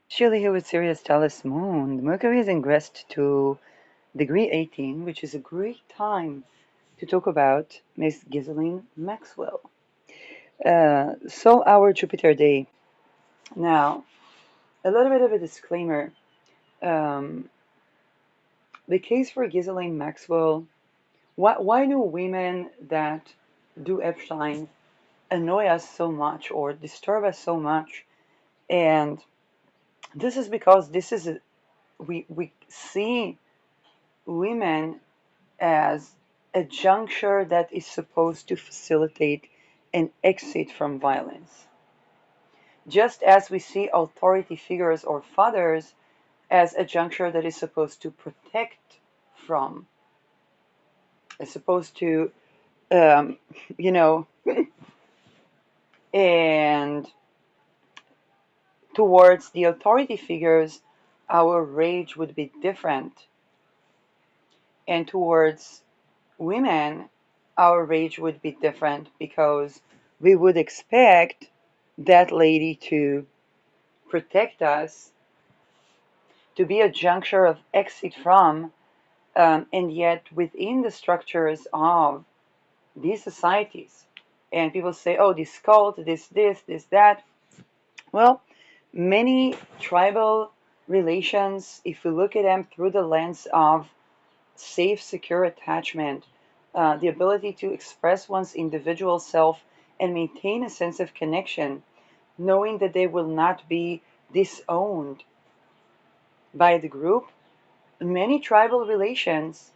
Sheila here with Sirius Talis Moon. Mercury is ingressed to degree 18, which is a great time to talk about Miss Giselline Maxwell. So our Jupiter day. Now, a little bit of a disclaimer. Um, the case for Giselline Maxwell, why do women that do Epstein annoy us so much or disturb us so much? And this is because we see women as a juncture that is supposed to facilitate an exit from violence. Just as we see authority figures or fathers as a juncture that is supposed to protect from, is supposed to, um, you know, and towards the authority figures, our rage would be different. And towards women, our rage would be different because we would expect that lady to protect us, to be a juncture of exit from, and yet within the structures of these societies. And people say, oh, this cult, this, that. Well, many tribal relations, if we look at them through the lens of safe, secure attachment, the ability to express one's individual self and maintain a sense of connection, knowing that they will not be disowned by the group. Many tribal relations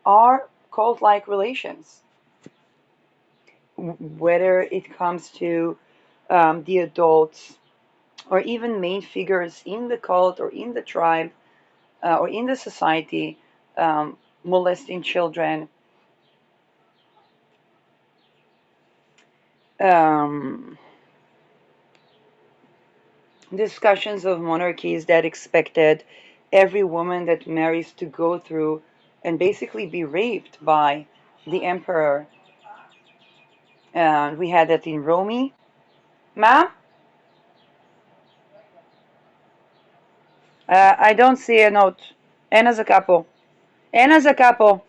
are cult like relations, whether it comes to the adults or even main figures in the cult or in the tribe or in the society molesting children. Um, Discussions of monarchies that expected every woman that marries to go through and basically be raped by the emperor. And we had that in Rome. Ma? I don't see a note. N as a couple. N as a couple.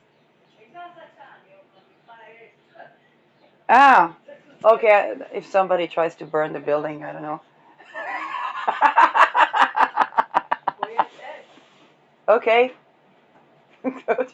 Ah, okay. If somebody tries to burn the building, I don't know. Okay. Good.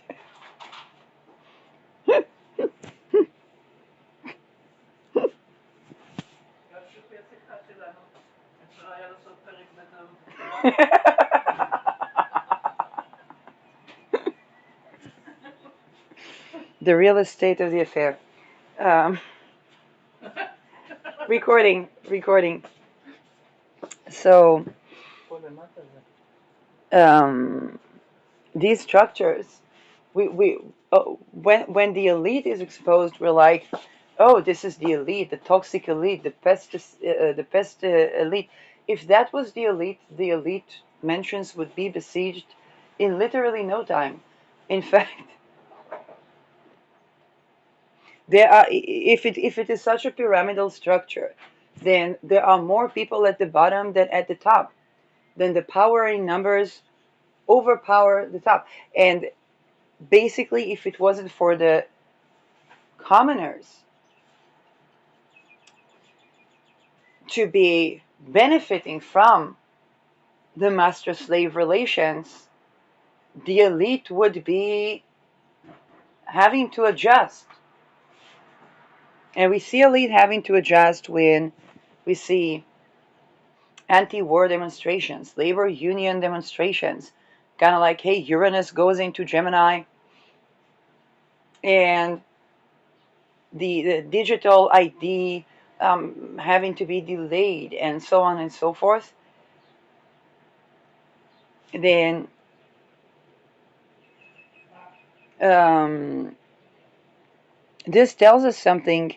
The real estate of the affair. Um, recording. So, um, these structures, when the elite is exposed, we're like, oh, this is the elite, the toxic elite, the pest elite. If that was the elite mentions would be besieged in literally no time. In fact, there are if it is such a pyramidal structure, then there are more people at the bottom than at the top. Then the power in numbers overpower the top. And basically, if it wasn't for the commoners to be benefiting from the master slave relations, the elite would be having to adjust. And we see elite having to adjust when we see anti-war demonstrations, labor union demonstrations, kind of like, hey, Uranus goes into Gemini, and the digital ID having to be delayed, and so on and so forth. Then um, this tells us something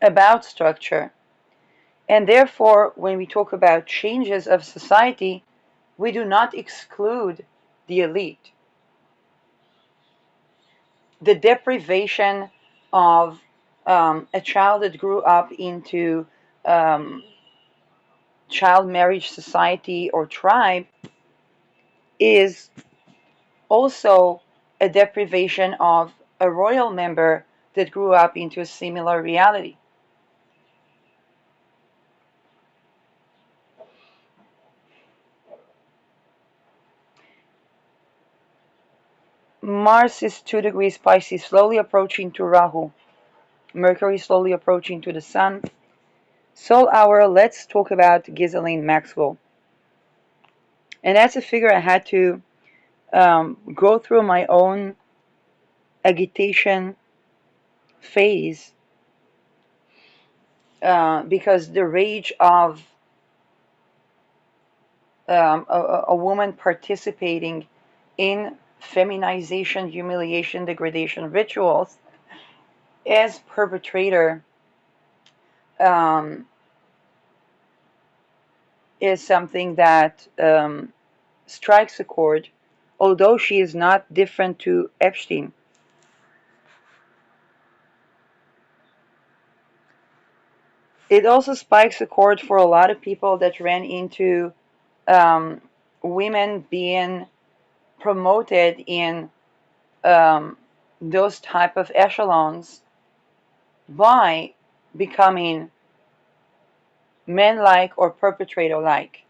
about structure. And therefore, when we talk about changes of society, we do not exclude the elite. The deprivation of a child that grew up into um, child marriage society or tribe is also a deprivation of a royal member that grew up into a similar reality. Mars is 2 degrees Pisces, slowly approaching to Rahu. Mercury slowly approaching to the Sun. Soul Hour, let's talk about Giselline Maxwell. And that's a figure I had to go through my own agitation phase because the rage of a woman participating in feminization, humiliation, degradation rituals as perpetrator um, is something that strikes a chord, although she is not different to Epstein. It also spikes a chord for a lot of people that ran into um, women being promoted in um, those type of echelons by becoming men-like or perpetrator-like.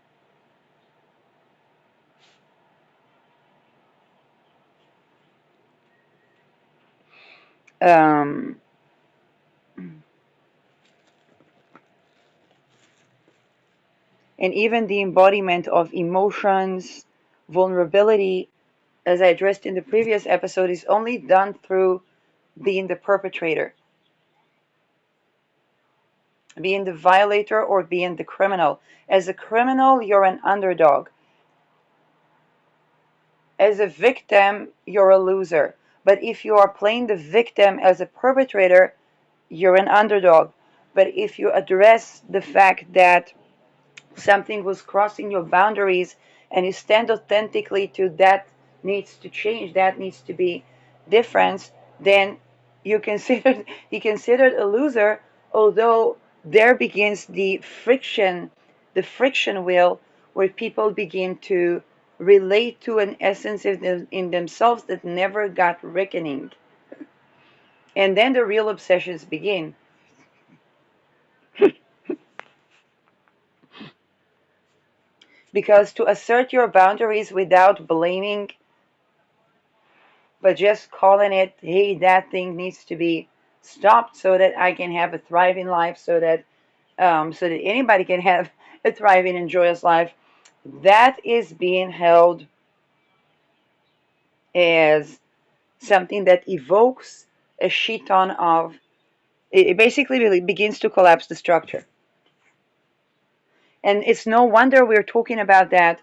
Um, and even the embodiment of emotions, vulnerability, as I addressed in the previous episode, is only done through being the perpetrator, being the violator, or being the criminal. As a criminal, you're an underdog. As a victim, you're a loser. But if you are playing the victim as a perpetrator, you're an underdog. But if you address the fact that something was crossing your boundaries and you stand authentically to that needs to change, that needs to be different, then you considered a loser, although there begins the friction wheel where people begin to relate to an essence in themselves that never got reckoning. And then the real obsessions begin. Because to assert your boundaries without blaming, but just calling it, hey, that thing needs to be stopped so that I can have a thriving life, so that anybody can have a thriving and joyous life, that is being held as something that evokes a shit ton of. It basically really begins to collapse the structure. And it's no wonder we're talking about that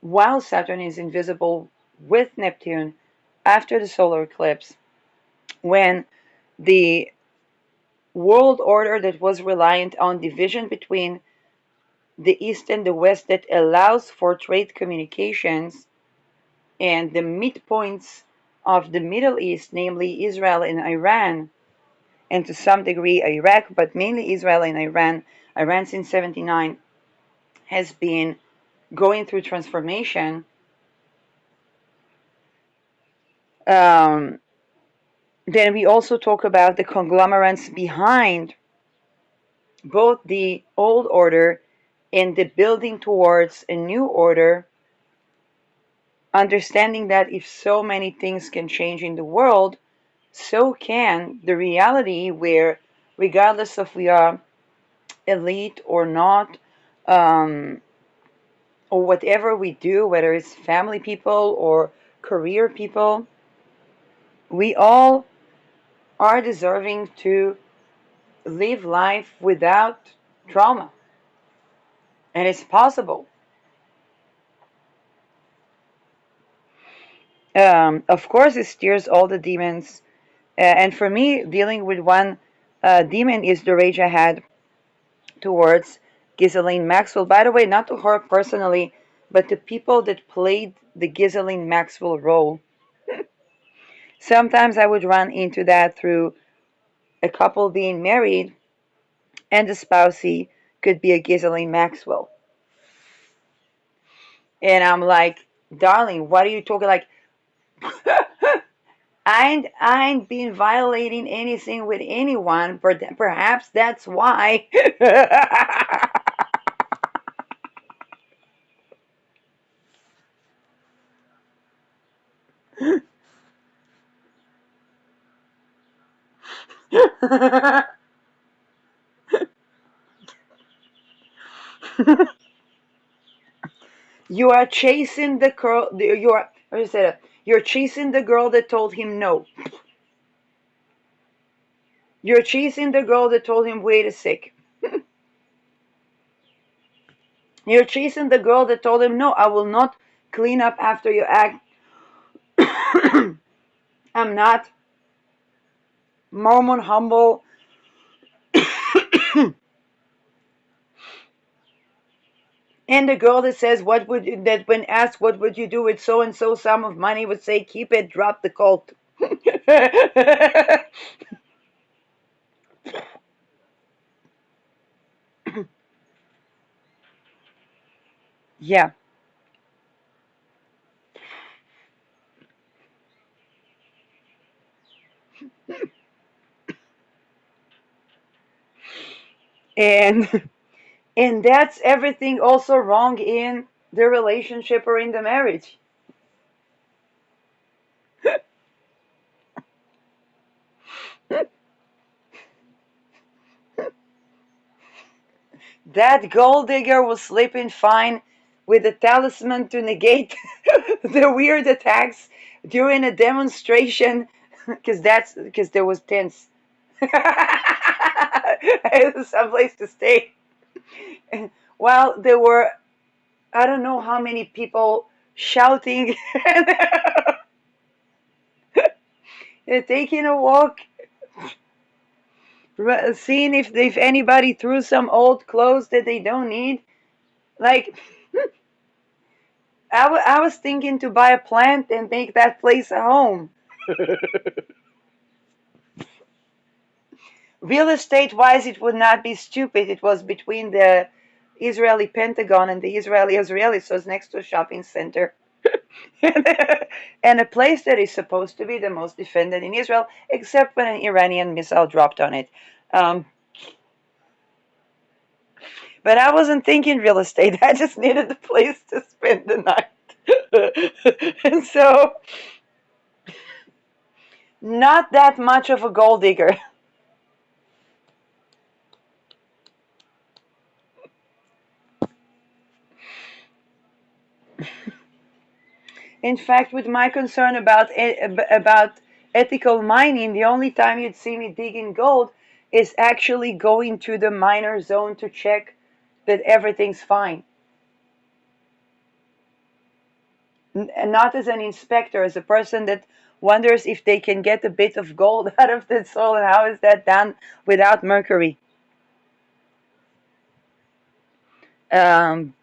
while Saturn is invisible with Neptune after the solar eclipse, when the world order that was reliant on division between the East and the West that allows for trade communications and the midpoints of the Middle East, namely Israel and Iran, and to some degree Iraq, but mainly Israel and Iran. Iran since 79 has been going through transformation. Um, then we also talk about the conglomerates behind both the old order and the building towards a new order, understanding that if so many things can change in the world, so can the reality where, regardless of we are elite or not, um, or whatever we do, whether it's family people or career people, we all are deserving to live life without trauma. And it's possible. Of course, it steers all the demons. And for me, dealing with one demon is the rage I had towards Giselline Maxwell. By the way, not to her personally, but the people that played the Giselline Maxwell role. Sometimes I would run into that through a couple being married, and the spousey could be a Giselline Maxwell. And I'm like, darling, what are you talking like? I ain't been violating anything with anyone, but perhaps that's why. You are chasing the girl. You are. What you say? You're chasing the girl that told him no. You're chasing the girl that told him wait a sec. You're chasing the girl that told him no. I will not clean up after you act. I'm not Mormon humble. And the girl that says what would you, that when asked what would you do with so and so sum of money would say keep it, drop the cult. Yeah. And and that's everything also wrong in the relationship or in the marriage. That gold digger was sleeping fine with a talisman to negate the weird attacks during a demonstration because there was tents. It was someplace to stay. While there were I don't know how many people shouting and taking a walk, seeing if anybody threw some old clothes that they don't need. Like I was thinking to buy a plant and make that place a home. Real estate wise, it would not be stupid. It was between the Israeli Pentagon and the Israeli, so it's next to a shopping center. And a place that is supposed to be the most defended in Israel, except when an Iranian missile dropped on it. Um, but I wasn't thinking real estate. I just needed a place to spend the night. And so, not that much of a gold digger. In fact, with my concern about ethical mining, the only time you'd see me digging gold is actually going to the miner zone to check that everything's fine. And not as an inspector, as a person that wonders if they can get a bit of gold out of the soil, and how is that done without mercury. Um,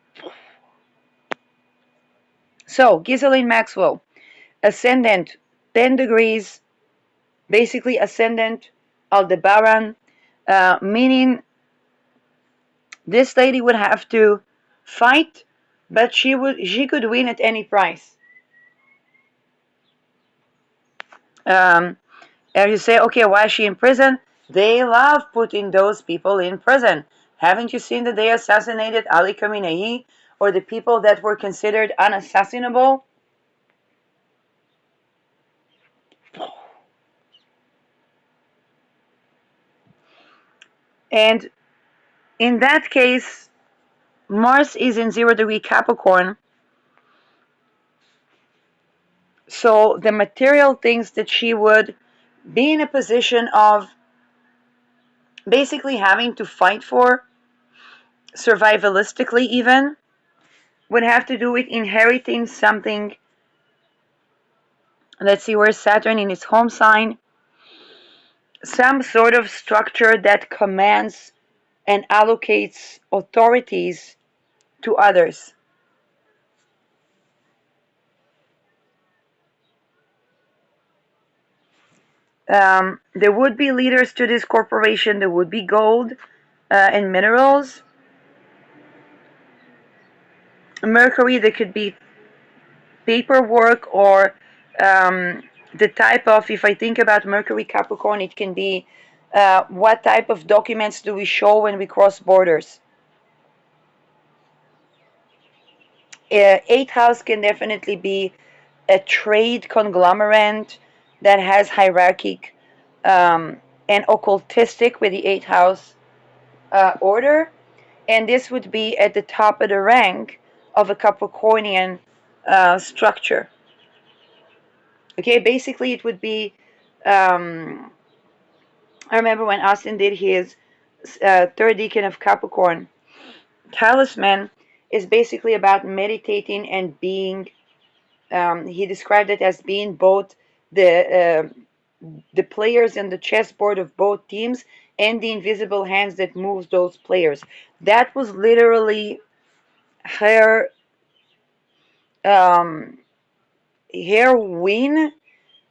so, Giselline Maxwell, ascendant 10 degrees, basically ascendant Aldebaran, meaning this lady would have to fight, but she could win at any price. Um, and you say, okay, why is she in prison? They love putting those people in prison. Haven't you seen that they assassinated Ali Khamenei, or the people that were considered unassassinable? And in that case, Mars is in 0 degree Capricorn. So the material things that she would be in a position of basically having to fight for, survivalistically even, would have to do with inheriting something. Let's see, where's Saturn in its home sign? Some sort of structure that commands and allocates authorities to others. There would be leaders to this corporation. There would be gold and minerals. Mercury, there could be paperwork or the type of, if I think about Mercury Capricorn, it can be what type of documents do we show when we cross borders. Eighth house can definitely be a trade conglomerate that has hierarchic and occultistic with the eighth house order, and this would be at the top of the rank of a Capricornian structure. Okay, basically it would be. I remember when Austin did his third decan of Capricorn. Talisman is basically about meditating and being. He described it as being both the players in the chessboard of both teams and the invisible hands that moves those players. That was literally her um, her win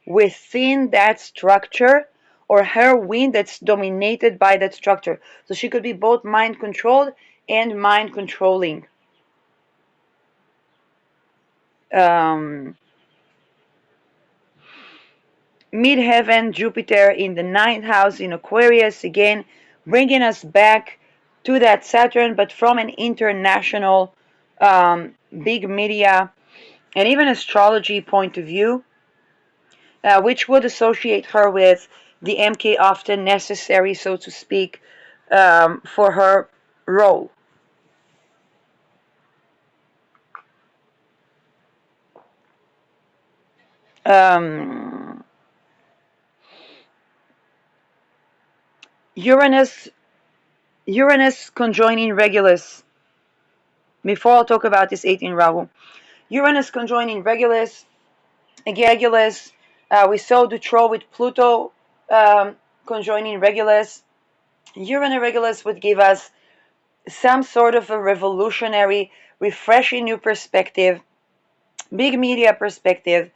within that structure, or her win that's dominated by that structure. So she could be both mind controlled and mind controlling. Um, Midheaven, Jupiter in the ninth house in Aquarius, again, bringing us back to that Saturn, but from an international, big media, and even astrology point of view, which would associate her with the MK often necessary, so to speak, for her role. Um, Uranus, Uranus conjoining Regulus. Before I'll talk about this 18 Rahu, Uranus conjoining Regulus. We saw Dutro with Pluto conjoining Regulus. Uranus Regulus would give us some sort of a revolutionary, refreshing new perspective, big media perspective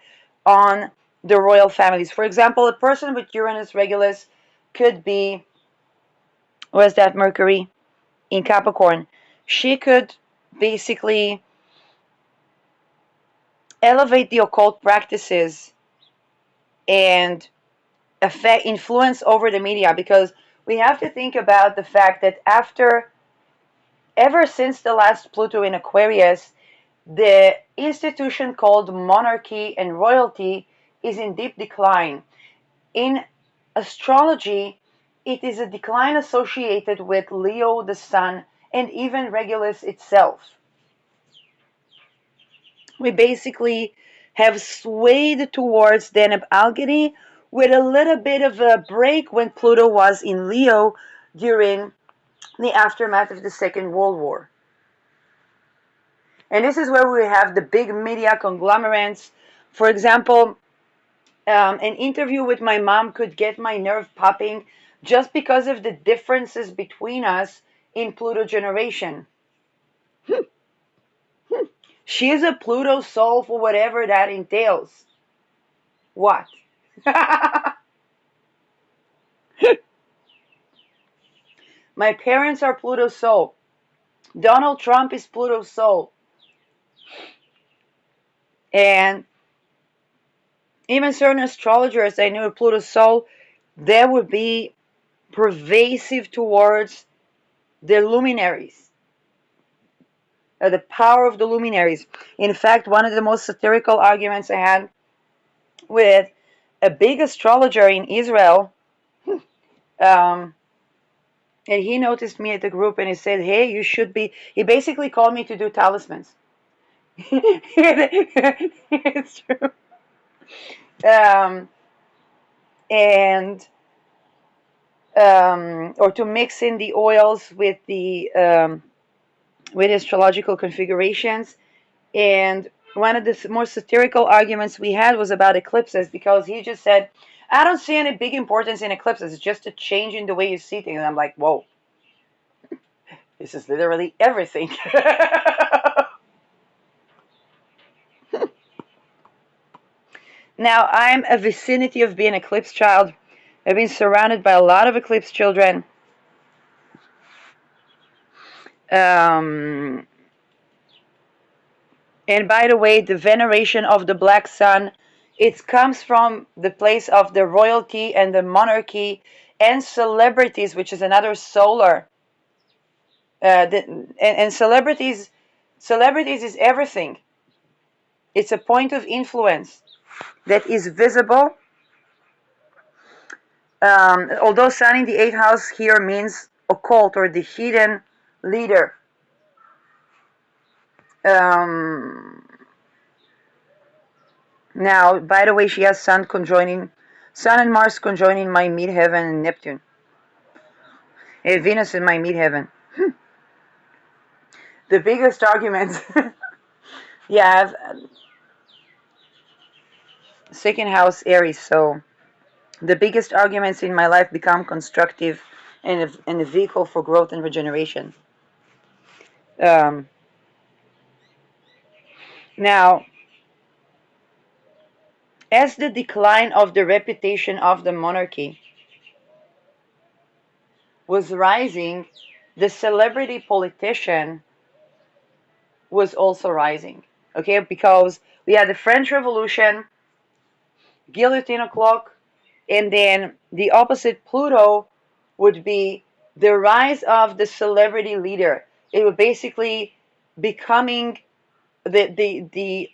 on the royal families. For example, a person with Uranus Regulus could be, was that Mercury in Capricorn? She could basically elevate the occult practices and affect influence over the media, because we have to think about the fact that ever since the last Pluto in Aquarius, the institution called monarchy and royalty is in deep decline. In astrology, it is a decline associated with Leo the Sun and even Regulus itself. We basically have swayed towards Deneb Algany with a little bit of a break when Pluto was in Leo during the aftermath of the Second World War. And this is where we have the big media conglomerates. For example, an interview with my mom could get my nerve popping just because of the differences between us in Pluto generation. She is a Pluto soul for whatever that entails. What? My parents are Pluto soul. Donald Trump is Pluto soul. And even certain astrologers I knew Pluto soul, they would be pervasive towards the luminaries, the power of the luminaries. In fact, one of the most satirical arguments I had with a big astrologer in Israel, um, and he noticed me at the group and he said, "Hey, you should be." He basically called me to do talismans. It's true. Um, and or to mix in the oils with astrological configurations. And one of the more satirical arguments we had was about eclipses, because he just said, "I don't see any big importance in eclipses. It's just a change in the way you see things." And I'm like, "Whoa, this is literally everything." Now, I'm a vicinity of being eclipse child. I've been surrounded by a lot of eclipse children. Um, and by the way, the veneration of the black sun, it comes from the place of the royalty and the monarchy and celebrities, which is another solar. And celebrities is everything. It's a point of influence that is visible. Although sun in the eighth house here means occult or the hidden leader. Um, Now, by the way, she has Sun and Mars conjoining my midheaven and Neptune. Venus in my midheaven. The biggest argument, yeah, I have second house Aries, so the biggest arguments in my life become constructive and a vehicle for growth and regeneration. Um, Now, as the decline of the reputation of the monarchy was rising, the celebrity politician was also rising. Okay, because we had the French Revolution, guillotine o'clock, and then the opposite Pluto would be the rise of the celebrity leader. It would basically becoming the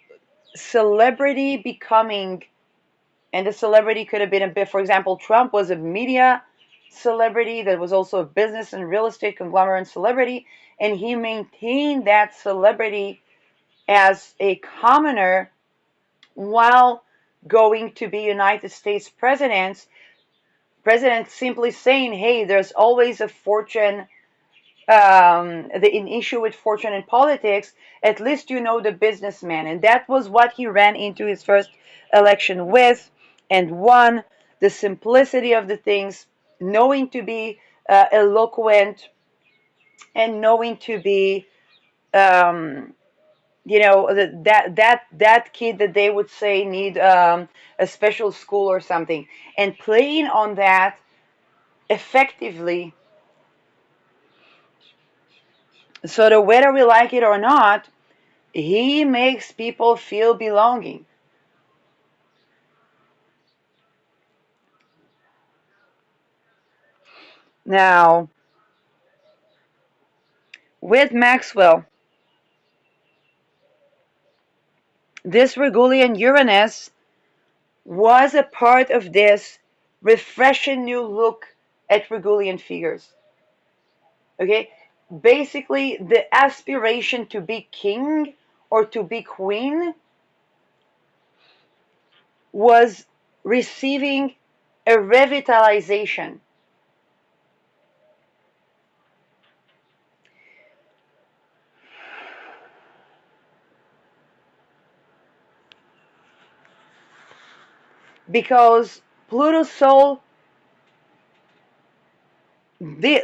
celebrity becoming, and the celebrity could have been a bit, for example, Trump was a media celebrity that was also a business and real estate conglomerate celebrity, and he maintained that celebrity as a commoner while going to be United States president simply saying, hey, there's always a fortune, an issue with fortune in politics, at least you know the businessman. And that was what he ran into his first election with and won. The simplicity of the things, knowing to be eloquent and knowing to be that kid that they would say need a special school or something, and playing on that effectively, so that whether we like it or not, he makes people feel belonging. Now, with Maxwell, this Regulian Uranus was a part of this refreshing new look at Regulian figures. Okay, basically the aspiration to be king or to be queen was receiving a revitalization. Because Pluto's soul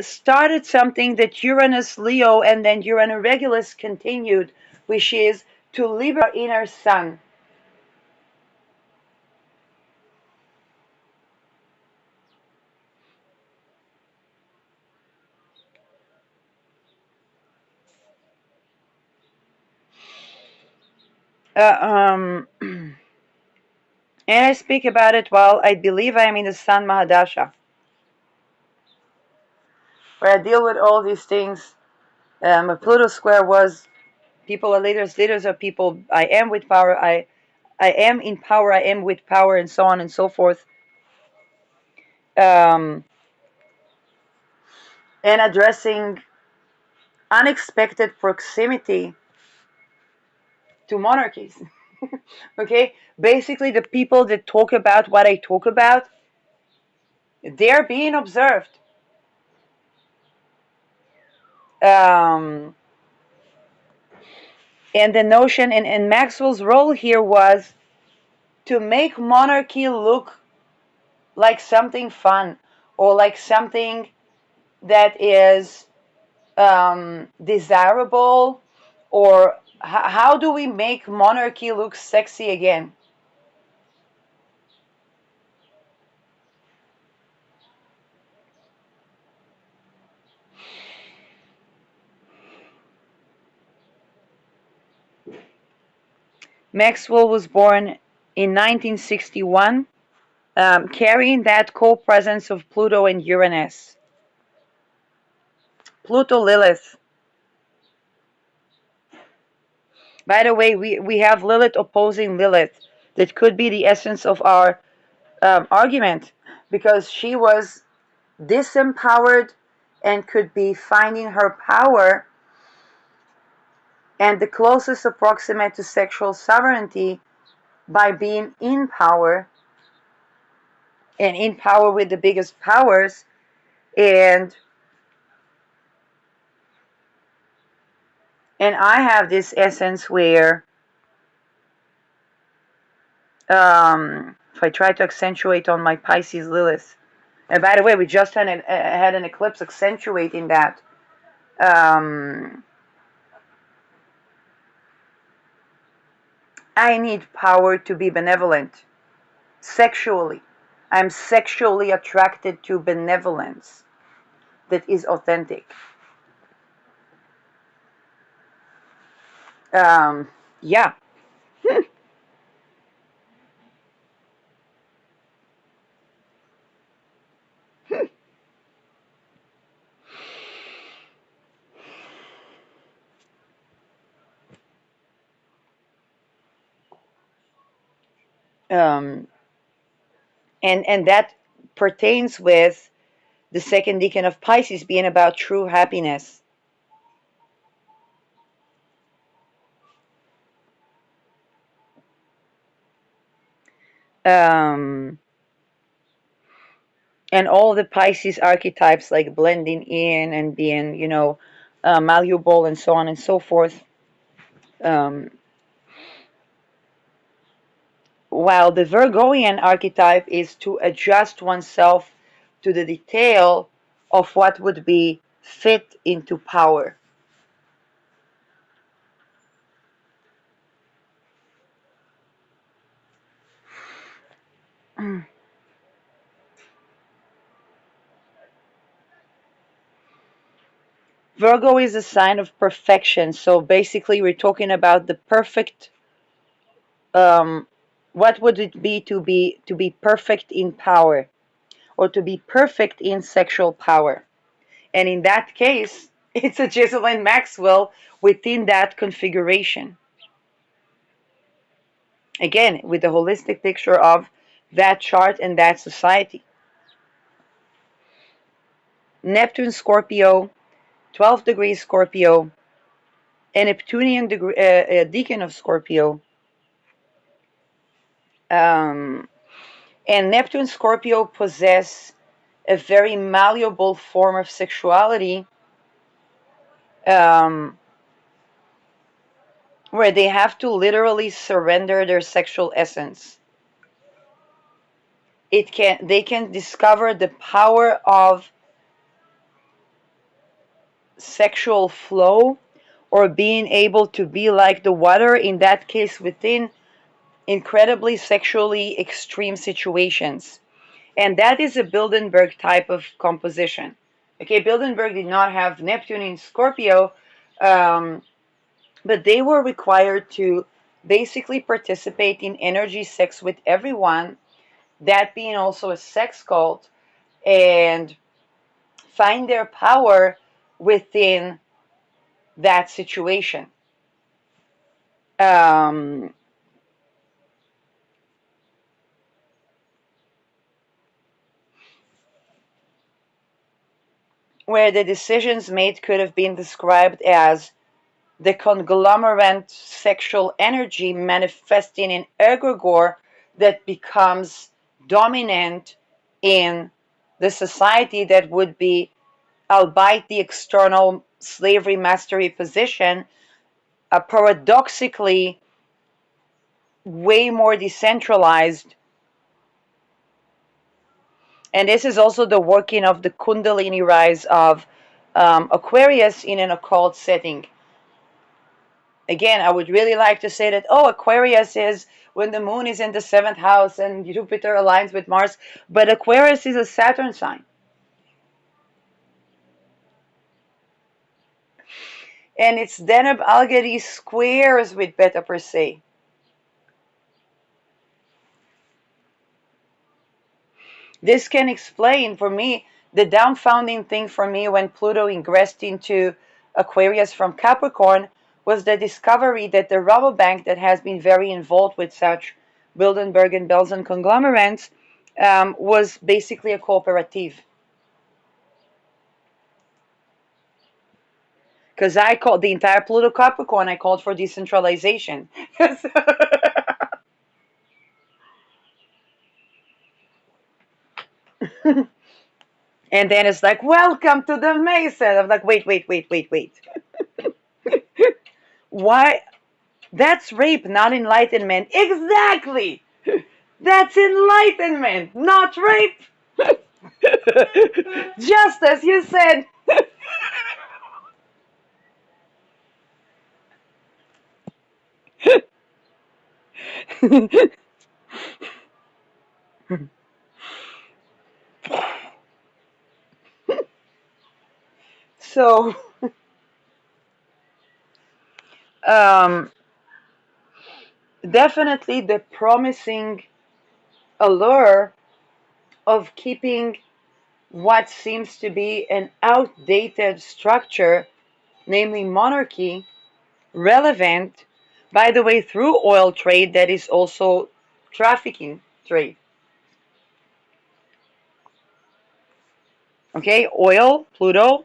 started something that Uranus Leo and then Uranus Regulus continued, which is to liberate our inner sun. And I speak about it while I believe I am in the Sun Mahadasha, where I deal with all these things. A Pluto square was people are leaders, leaders are people. I am with power. I am in power. I am with power, and so on and so forth. Um, and addressing unexpected proximity to monarchies. Okay, basically the people that talk about what I talk about, they're being observed. Um, and the notion, and Maxwell's role here was to make monarchy look like something fun or like something that is desirable, or how do we make monarchy look sexy again? Maxwell was born in 1961, carrying that co-presence of Pluto and Uranus. Pluto Lilith. By the way, we have Lilith opposing Lilith. That could be the essence of our argument, because she was disempowered and could be finding her power, and the closest approximate to sexual sovereignty by being in power, and in power with the biggest powers. And I have this essence where, if I try to accentuate on my Pisces Lilith, and by the way, we just had an eclipse accentuating that. I need power to be benevolent sexually. I'm sexually attracted to benevolence that is authentic. Yeah. um, and that pertains with the second decan of Pisces being about true happiness. Um, and all the Pisces archetypes, like blending in and being, malleable and so on and so forth. Um, while the Virgoian archetype is to adjust oneself to the detail of what would be fit into power. Virgo is a sign of perfection, so basically we're talking about the perfect. What would it be to be perfect in power, or to be perfect in sexual power? And in that case, it's a Giselline Maxwell within that configuration. Again, with the holistic picture of that chart and that society. Neptune Scorpio, 12 degrees Scorpio, a Neptunian decan of Scorpio. Um, and Neptune Scorpio possess a very malleable form of sexuality, um, where they have to literally surrender their sexual essence. They can discover the power of sexual flow, or being able to be like the water, in that case within incredibly sexually extreme situations. And that is a Bilderberg type of composition. Okay, Bilderberg did not have Neptune in Scorpio, um, but they were required to basically participate in energy sex with everyone, that being also a sex cult, and find their power within that situation. Um, where the decisions made could have been described as the conglomerate sexual energy manifesting in egregore that becomes dominant in the society that would be, albeit the external slavery mastery position, paradoxically way more decentralized. And this is also the working of the Kundalini rise of Aquarius in an occult setting. Again, I would really like to say that, Aquarius is when the moon is in the seventh house and Jupiter aligns with Mars, but Aquarius is a Saturn sign. And it's Deneb Algadi squares with Beta Persei. This can explain for me the dumbfounding thing for me when Pluto ingressed into Aquarius from Capricorn was the discovery that the Rabobank that has been very involved with such Bilderberg and Belsen conglomerates was basically a cooperative. Because I called the entire Pluto Capricorn, I called for decentralization. And then it's like, welcome to the Mason. I'm like, wait. Why? That's rape, not enlightenment. Exactly. That's enlightenment, not rape. Just as you said. So, um, definitely the promising allure of keeping what seems to be an outdated structure, namely monarchy, relevant, by the way, through oil trade that is also trafficking trade. Okay, oil, Pluto,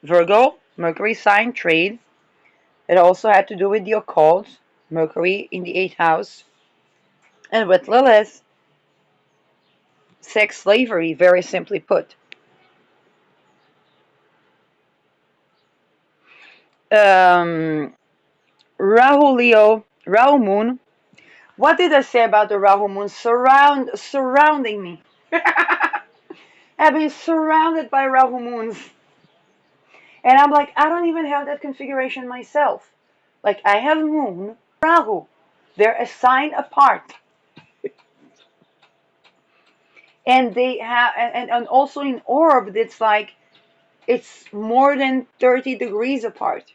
Virgo, Mercury sign trade. It also had to do with the occult, Mercury in the 8th house, and with Lilith, sex slavery, very simply put. Um, Rahu Leo, Rahu Moon. What did I say about the Rahu Moon surrounding me? I've been surrounded by Rahu Moons. And I'm like, I don't even have that configuration myself. Like, I have Moon, Rahu. They're a sign apart. And they have, and also in orb, it's like, it's more than 30 degrees apart.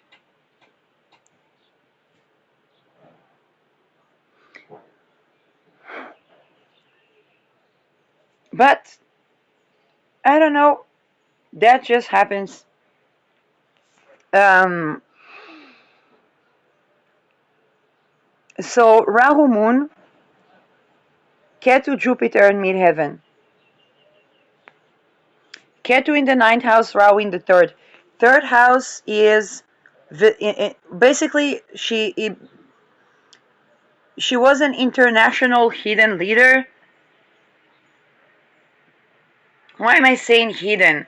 But, I don't know, that just happens. Um, so, Rahu Moon, Ketu Jupiter in midheaven. Ketu in the 9th house, Rahu in the 3rd. Third house is basically she was an international hidden leader. Why am I saying hidden?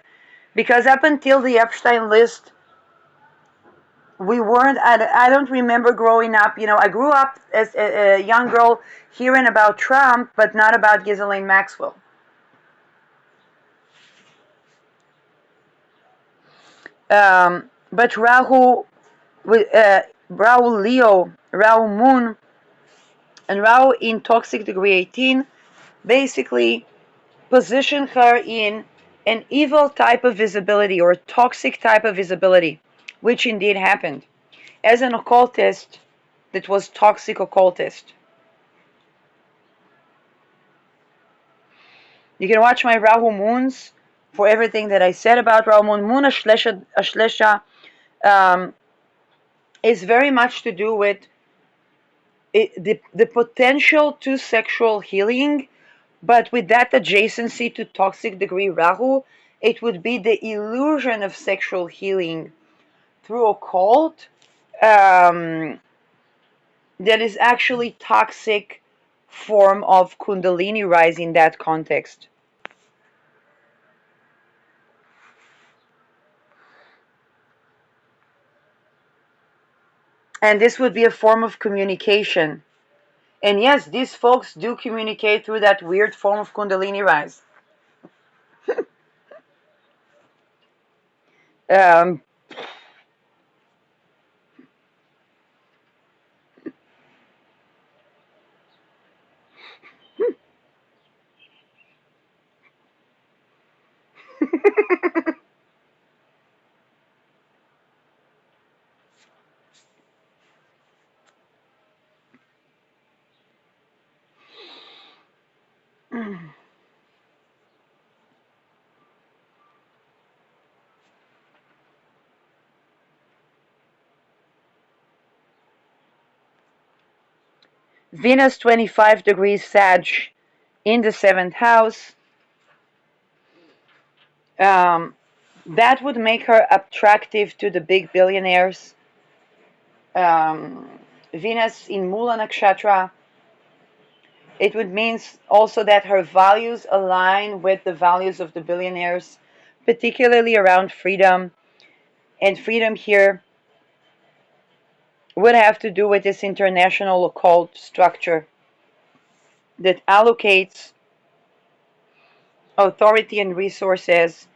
Because up until the Epstein list, we weren't. I don't remember growing up. I grew up as a young girl hearing about Trump, but not about Giselline Maxwell. But Rahu Leo, Rahu Moon, and Rahu in toxic degree 18 basically position her in an evil type of visibility or toxic type of visibility, which indeed happened. As an occultist that was toxic occultist. You can watch my Rahu Moons for everything that I said about Rahu Moon. Moon Ashlesha is very much to do with the potential to sexual healing, but with that adjacency to toxic degree Rahu, it would be the illusion of sexual healing through occult um, that is actually toxic form of Kundalini rise in that context. And this would be a form of communication. And yes, these folks do communicate through that weird form of Kundalini rise. Um, Venus 25 degrees Sag in the seventh house. Um, that would make her attractive to the big billionaires. Um, Venus in Mula Nakshatra. It would mean also that her values align with the values of the billionaires, particularly around freedom. And freedom here would have to do with this international occult structure that allocates authority and resources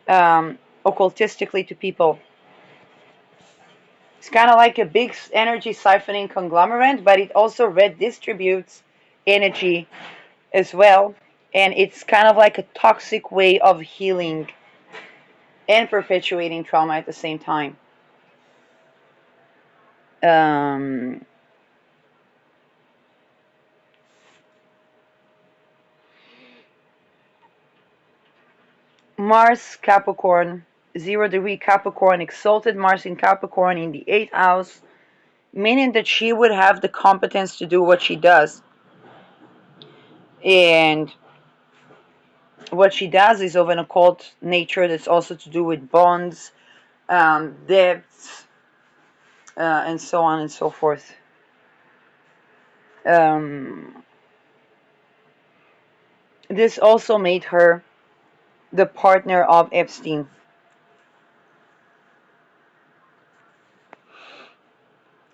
occultistically to people. It's kind of like a big energy siphoning conglomerate, but it also redistributes energy as well. And it's kind of like a toxic way of healing and perpetuating trauma at the same time. Um, Mars Capricorn, 0 degree Capricorn, exalted Mars in Capricorn in the 8th house, meaning that she would have the competence to do what she does. And what she does is of an occult nature that's also to do with bonds, debts, and so on and so forth. This also made her the partner of Epstein.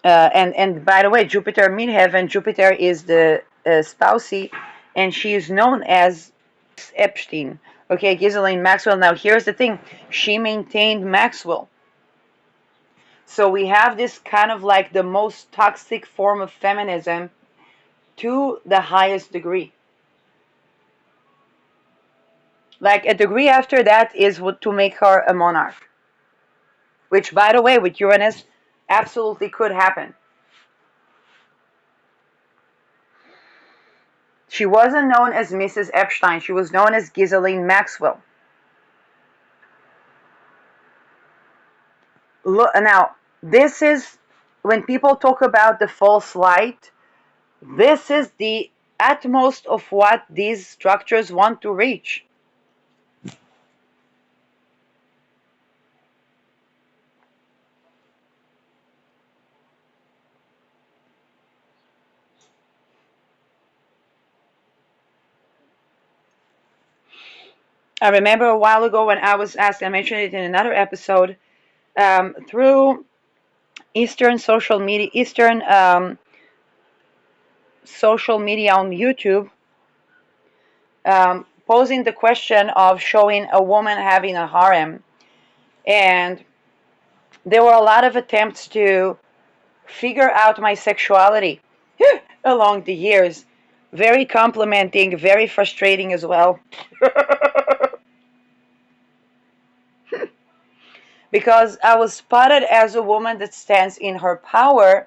And by the way, Jupiter midheaven, Jupiter is the spousey, and she is known as Epstein. Okay, Giselline Maxwell. Now here's the thing: she maintained Maxwell. So we have this kind of like the most toxic form of feminism to the highest degree. Like a degree after that is to make her a monarch, which, by the way, with Uranus, absolutely could happen. She wasn't known as Mrs. Epstein. She was known as Giselline Maxwell. Look, now, this is when people talk about the false light, this is the utmost of what these structures want to reach. I remember a while ago when I was asked, I mentioned it in another episode, through Eastern social media on YouTube, posing the question of showing a woman having a harem. And there were a lot of attempts to figure out my sexuality along the years. Very complimenting, very frustrating as well. Because I was spotted as a woman that stands in her power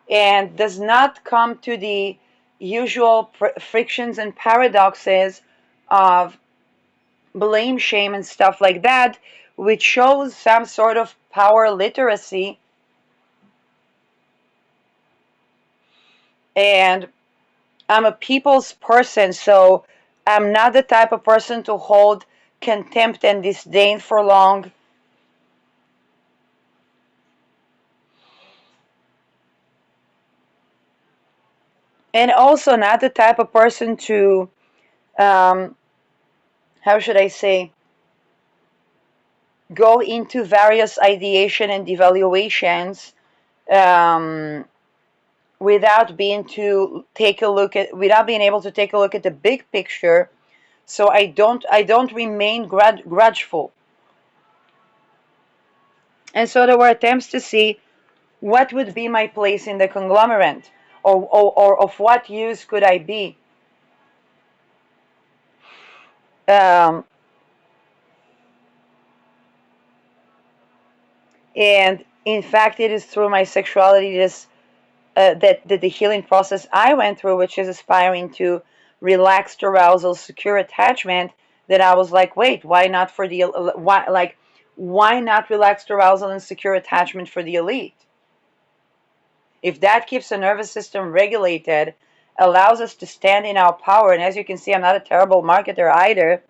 and does not come to the usual frictions and paradoxes of blame, shame, and stuff like that, which shows some sort of power literacy. And I'm a people's person, so I'm not the type of person to hold contempt and disdain for long. And also not the type of person to, how should I say, go into various ideation and devaluations without being able to take a look at the big picture. So I don't remain grudgeful. And so there were attempts to see what would be my place in the conglomerate, or of what use could I be. Um, and in fact, it is through my sexuality that the healing process I went through, which is aspiring to relaxed arousal, secure attachment, that I was like, wait, why not for the why not relaxed arousal and secure attachment for the elite? If that keeps the nervous system regulated, allows us to stand in our power, and as you can see, I'm not a terrible marketer either.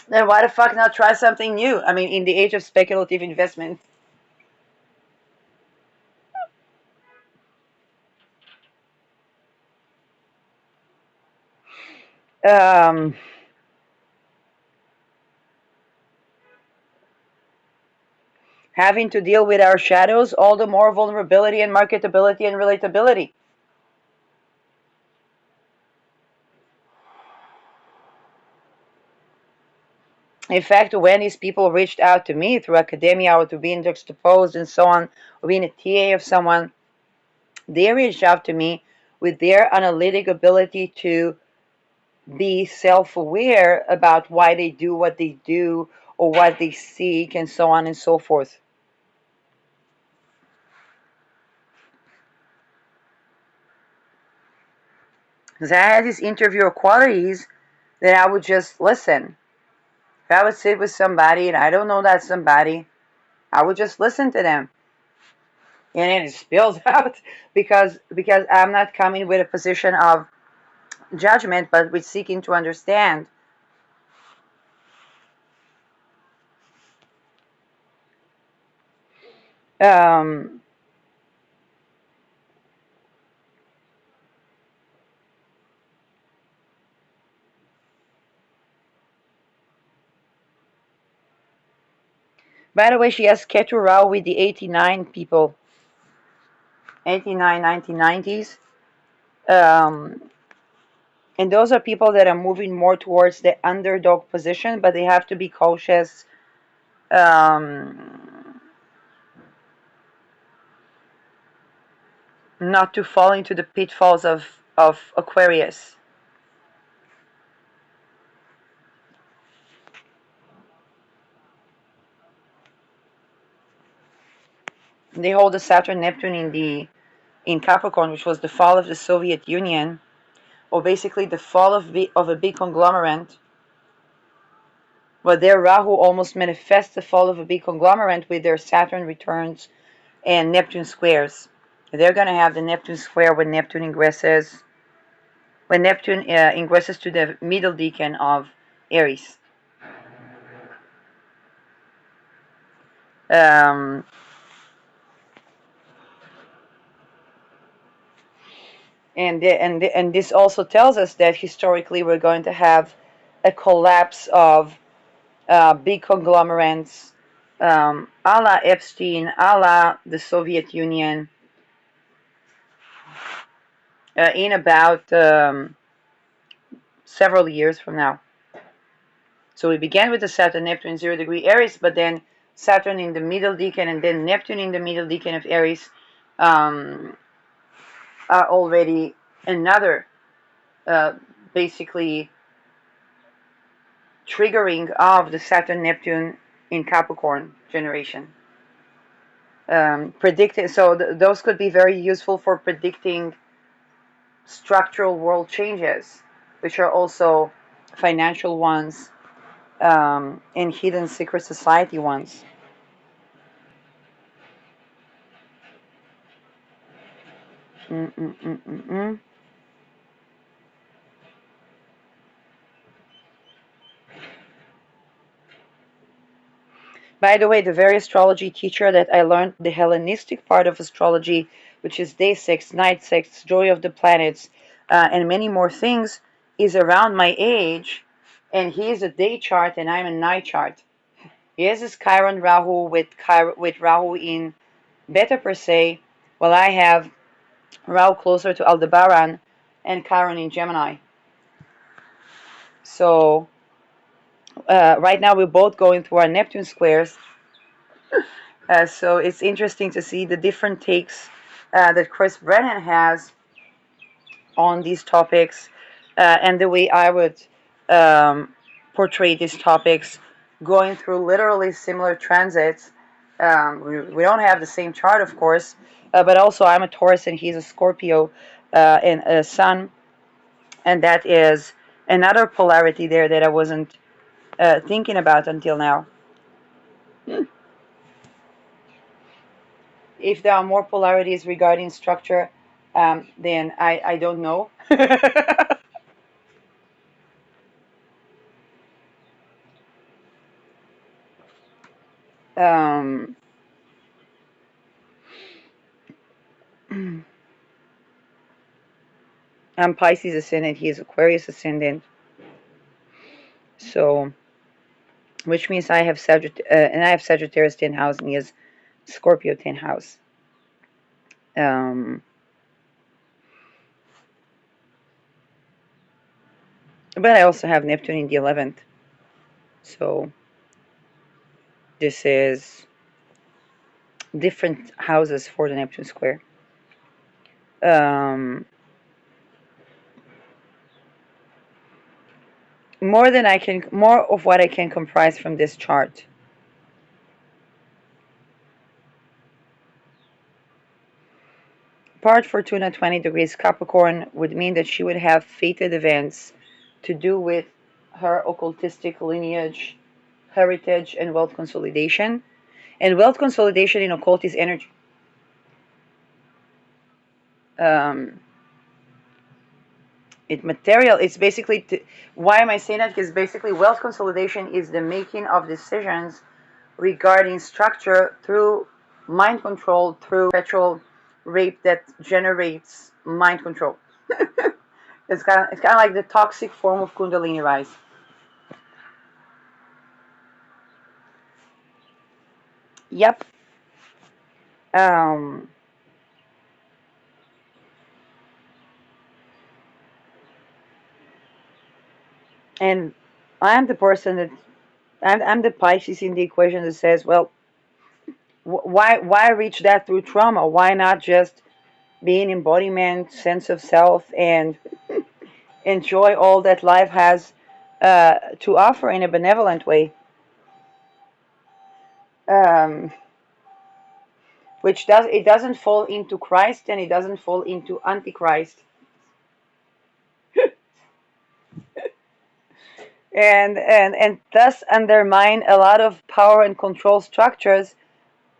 Then why the fuck not try something new? I mean, in the age of speculative investment. Um, Having to deal with our shadows, all the more vulnerability and marketability and relatability. In fact, when these people reached out to me through academia or to being juxtaposed and so on, or being a TA of someone, they reached out to me with their analytic ability to be self-aware about why they do what they do or what they seek and so on and so forth. Because I had these interviewer qualities that I would just listen. If I would sit with somebody and I don't know that somebody, I would just listen to them. And then it spills out because I'm not coming with a position of judgment, but with seeking to understand. Um, by the way, she has Ketu Rao with the 89 people, 89, 1990s. Um, and those are people that are moving more towards the underdog position, but they have to be cautious um, not to fall into the pitfalls of Aquarius. They hold the Saturn Neptune in Capricorn, which was the fall of the Soviet Union, or basically the fall of a big conglomerate. But their Rahu almost manifests the fall of a big conglomerate with their Saturn returns and Neptune squares. They're going to have the Neptune square when Neptune ingresses to the middle decan of Aries. Um, and this also tells us that historically we're going to have a collapse of big conglomerates, a la Epstein, a la the Soviet Union, in about several years from now. So we began with the Saturn Neptune 0 degree Aries, but then Saturn in the middle decan and then Neptune in the middle decan of Aries um, are already another uh, basically triggering of the Saturn Neptune in Capricorn generation. Predicting, so those could be very useful for predicting structural world changes, which are also financial ones and hidden secret society ones. Mm-mm-mm-mm-mm. By the way, the very astrology teacher that I learned the Hellenistic part of astrology, which is day six, night six, joy of the planets, and many more things, is around my age, and he is a day chart and I'm a night chart. He has his Chiron Rahu with Rahu in Beta Persei, while I have Rahu closer to Aldebaran and Chiron in Gemini. So right now we're both going through our Neptune squares. So it's interesting to see the different takes that Chris Brennan has on these topics and the way I would um, portray these topics going through literally similar transits. We don't have the same chart, of course, but also I'm a Taurus and he's a Scorpio and a Sun, and that is another polarity there that I wasn't thinking about until now. If there are more polarities regarding structure, then I don't know. um, I'm Pisces ascendant. He is Aquarius ascendant. So, which means I have and I have Sagittarius 10th house, and he has Scorpio 10th house. Um, but I also have Neptune in the 11th. So this is different houses for the Neptune square. Um, more of what I can comprise from this chart. Part Fortuna 20 degrees Capricorn would mean that she would have fated events to do with her occultistic lineage, heritage, and wealth consolidation. And wealth consolidation in occult is energy. Um, it's basically, why am I saying that? Because basically wealth consolidation is the making of decisions regarding structure through mind control, through perpetual rape that generates mind control. It's kind of like the toxic form of Kundalini rise. Yep. Um, and I'm the person that I'm the Pisces in the equation that says, well, why reach that through trauma? Why not just be an embodiment, sense of self, and enjoy all that life has to offer in a benevolent way? Um, which doesn't fall into Christ and it doesn't fall into Antichrist. And thus undermine a lot of power and control structures,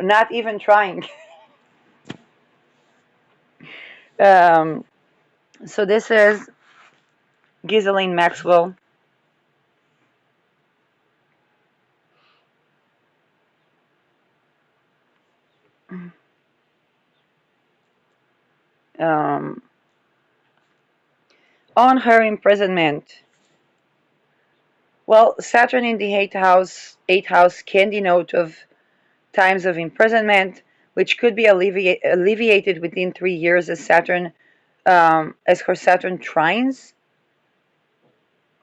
not even trying. um, so this is Giselline Maxwell. Um, on her imprisonment. Well, Saturn in the eighth house can denote of times of imprisonment, which could be alleviated within 3 years as as her Saturn trines.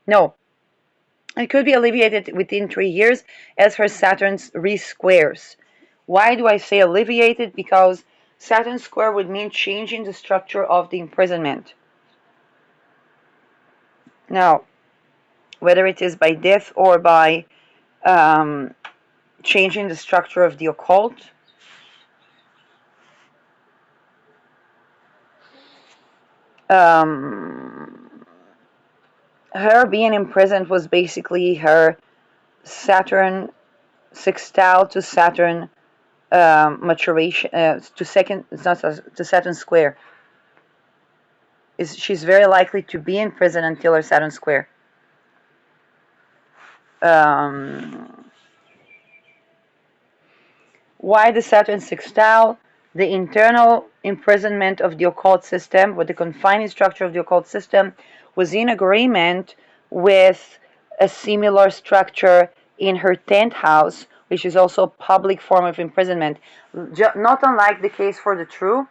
No, it could be alleviated within 3 years as her Saturn's re-squares. Why do I say alleviated? Because Saturn square would mean changing the structure of the imprisonment. Now, whether it is by death or by um, changing the structure of the occult, um, her being imprisoned was basically her Saturn sextile to Saturn maturation to second. It's not to Saturn square. She's very likely to be in prison until her Saturn square. Um, why the Saturn sextile? The internal imprisonment of the occult system, with the confining structure of the occult system, was in agreement with a similar structure in her 10th house, which is also a public form of imprisonment. Not unlike the case for the true,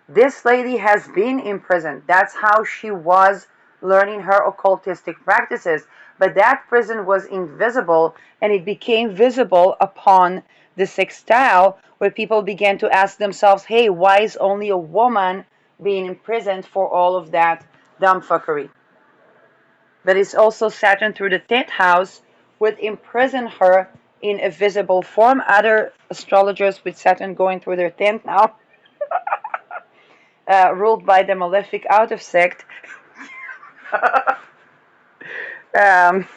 this lady has been imprisoned. That's how she was learning her occultistic practices. But that prison was invisible, and it became visible upon the sextile, where people began to ask themselves, hey, why is only a woman being imprisoned for all of that dumbfuckery? But it's also Saturn through the 10th house would imprison her in a visible form. Other astrologers with Saturn going through their 10th now, ruled by the malefic out of sect, Um,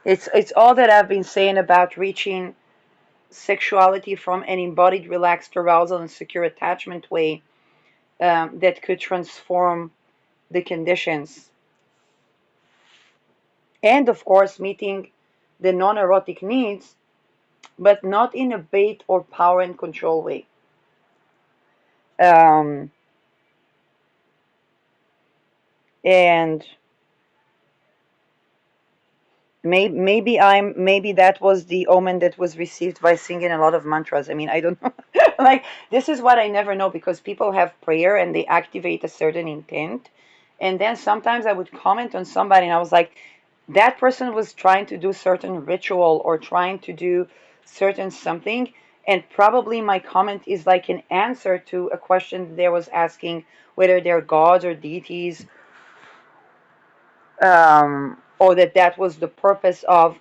it's all that I've been saying about reaching sexuality from an embodied, relaxed arousal and secure attachment way that could transform the conditions. And of course, meeting the non erotic needs, but not in a bait or power and control way. Um, and maybe that was the omen that was received by singing a lot of mantras. I mean, I don't know. Like, this is what I never know, because people have prayer and they activate a certain intent, and then sometimes I would comment on somebody and I was like, that person was trying to do certain ritual or trying to do certain something, and probably my comment is like an answer to a question they was asking, whether they're gods or deities, or that was the purpose of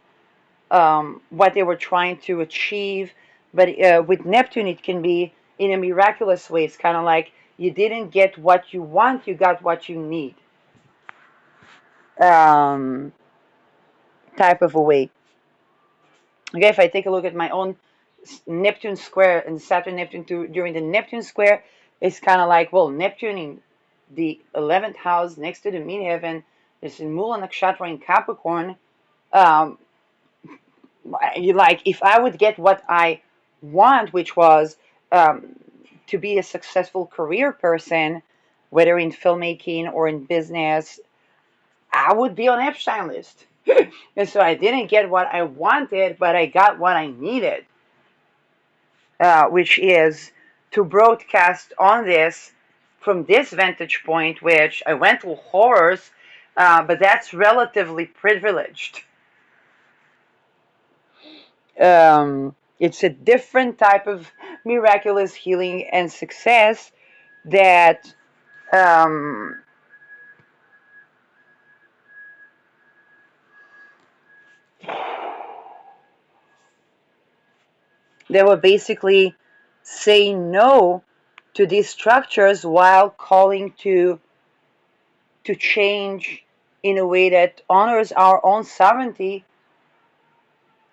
what they were trying to achieve. But with Neptune, it can be in a miraculous way. It's kind of like you didn't get what you want, you got what you need, um, type of a way. Okay, if I take a look at my own Neptune square and Saturn Neptune during the Neptune square, it's kind of like, well, Neptune in the 11th house next to the midheaven, there's in Mula Nakshatra in Capricorn. Um, like, if I would get what I want, which was um, to be a successful career person, whether in filmmaking or in business, I would be on Epstein list. And so I didn't get what I wanted, but I got what I needed, which is to broadcast on this from this vantage point, which I went through horrors, but that's relatively privileged. It's a different type of miraculous healing and success that um, they were basically saying no to these structures while calling to change in a way that honors our own sovereignty,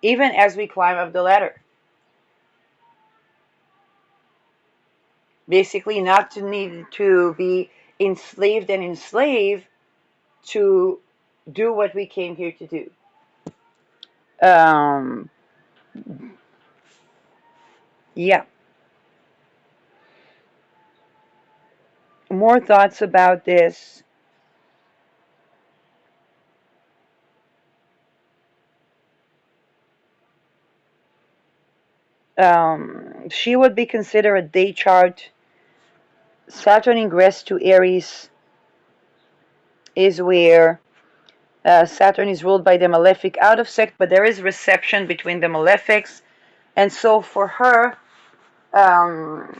even as we climb up the ladder. Basically, not to need to be enslaved and enslaved to do what we came here to do. Um, yeah. More thoughts about this. She would be considered a day chart. Saturn ingress to Aries is where Saturn is ruled by the malefic out of sect, but there is reception between the malefics. And so for her, um,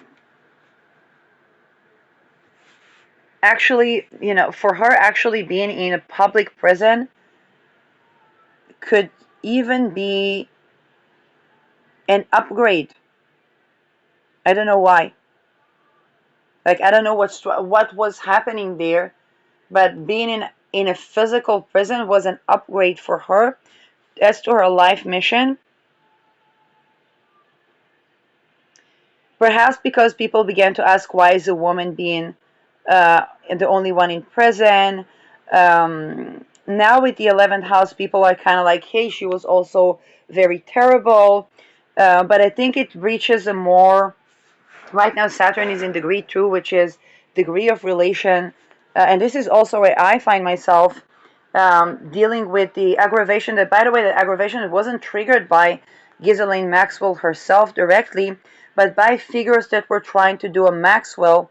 for her actually being in a public prison could even be an upgrade. I don't know why. Like, I don't know what was happening there, but being in a physical prison was an upgrade for her as to her life mission. Perhaps because people began to ask, why is a woman being the only one in prison? Now with the 11th house, people are kind of like, hey, she was also very terrible. But I think it reaches a more, right now Saturn is in degree 2, which is degree of relation. And this is also where I find myself dealing with the aggravation that, by the way, the aggravation wasn't triggered by Giselline Maxwell herself directly, but by figures that were trying to do a Maxwell,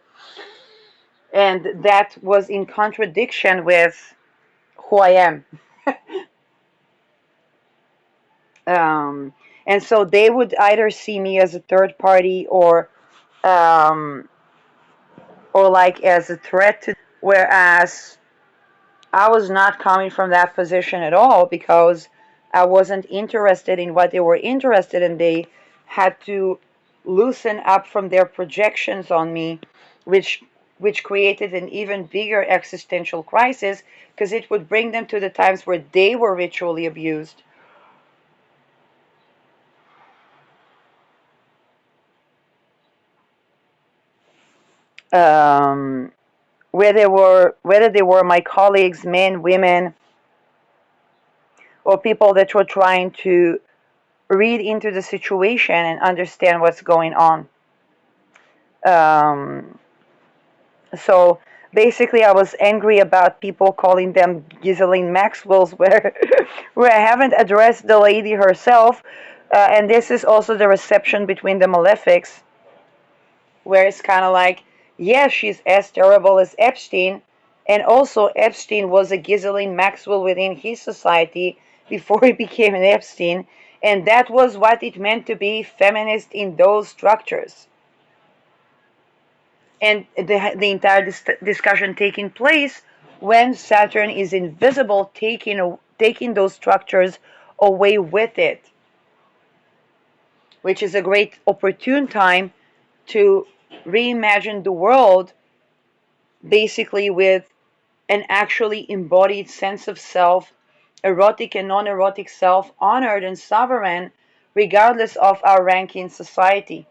and that was in contradiction with who I am. um, and so they would either see me as a third party um, or like as a threat to, whereas I was not coming from that position at all, because I wasn't interested in what they were interested in. They had to loosen up from their projections on me, which which created an even bigger existential crisis because it would bring them to the times where they were ritually abused. Um, whether they were my colleagues, men, women, or people that were trying to read into the situation and understand what's going on. Um, so basically, I was angry about people calling them Giselline Maxwells, where where I haven't addressed the lady herself, and this is also the reception between the malefics, where it's kind of like, yes, she's as terrible as Epstein, and also Epstein was a Giselline Maxwell within his society before he became an Epstein, and that was what it meant to be feminist in those structures. And the entire discussion taking place when Saturn is invisible, taking those structures away with it, which is a great opportune time to reimagine the world basically with an actually embodied sense of self, erotic and non erotic self, honored and sovereign, regardless of our rank in society.